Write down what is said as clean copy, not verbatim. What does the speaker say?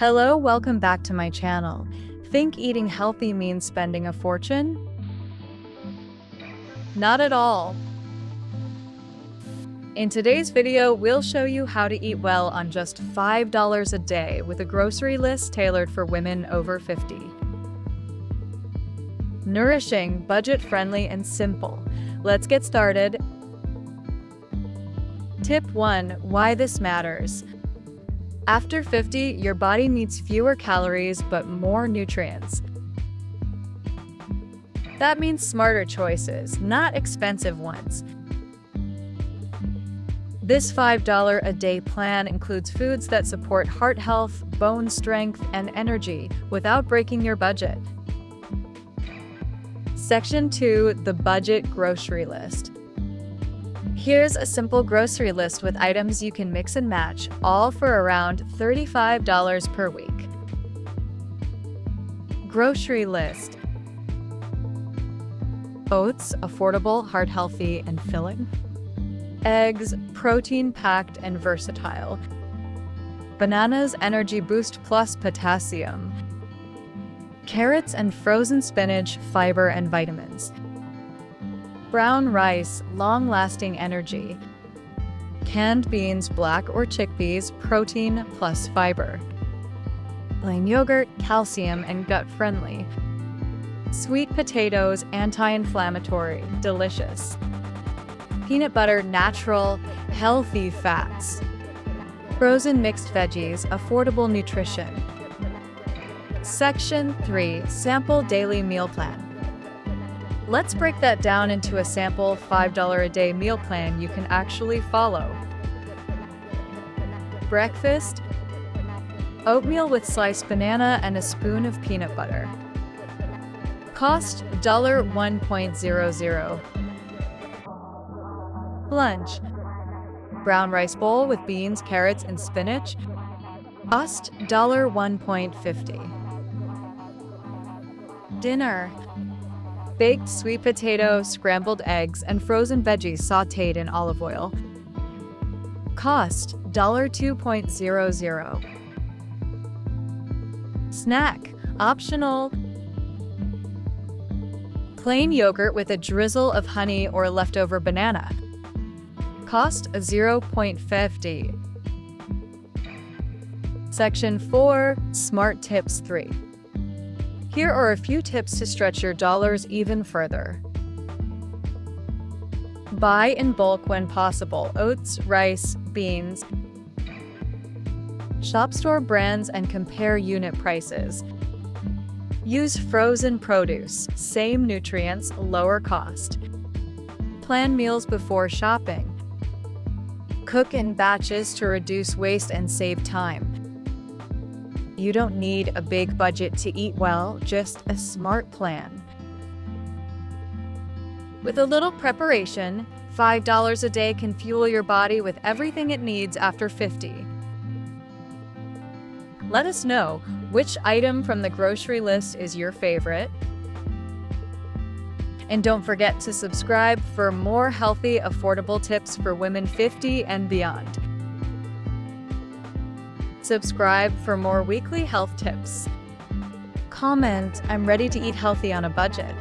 Hello, welcome back to my channel. Think eating healthy means spending a fortune? Not at all. In today's video, we'll show you how to eat well on just $5 a day with a grocery list tailored for women over 50. Nourishing, budget-friendly, and simple. Let's get started. Tip 1. Why this matters. After 50, your body needs fewer calories but more nutrients. That means smarter choices, not expensive ones. This $5 a day plan includes foods that support heart health, bone strength, and energy without breaking your budget. Section 2. The Budget Grocery List. Here's a simple grocery list with items you can mix and match, all for around $35 per week. Grocery list. Oats, affordable, heart-healthy, and filling. Eggs, protein-packed and versatile. Bananas, energy boost plus potassium. Carrots and frozen spinach, fiber and vitamins. Brown rice, long-lasting energy. Canned beans, black or chickpeas, protein plus fiber. Plain yogurt, calcium and gut-friendly. Sweet potatoes, anti-inflammatory, delicious. Peanut butter, natural, healthy fats. Frozen mixed veggies, affordable nutrition. Section 3. Sample daily meal plan. Let's break that down into a sample $5 a day meal plan you can actually follow. Breakfast: oatmeal with sliced banana and a spoon of peanut butter. Cost $1.00. Lunch: brown rice bowl with beans, carrots, and spinach. Cost $1.50. Dinner: baked sweet potato, scrambled eggs, and frozen veggies sautéed in olive oil. Cost $2.00. Snack: optional. Plain yogurt with a drizzle of honey or leftover banana. Cost $0.50. Section 4. Smart Tips 3. Here are a few tips to stretch your dollars even further. Buy in bulk when possible: oats, rice, beans. Shop store brands and compare unit prices. Use frozen produce, same nutrients, lower cost. Plan meals before shopping. Cook in batches to reduce waste and save time. You don't need a big budget to eat well, just a smart plan. With a little preparation, $5 a day can fuel your body with everything it needs after 50. Let us know which item from the grocery list is your favorite. And don't forget to subscribe for more healthy, affordable tips for women 50 and beyond. Subscribe for more weekly health tips. Comment, "I'm ready to eat healthy on a budget."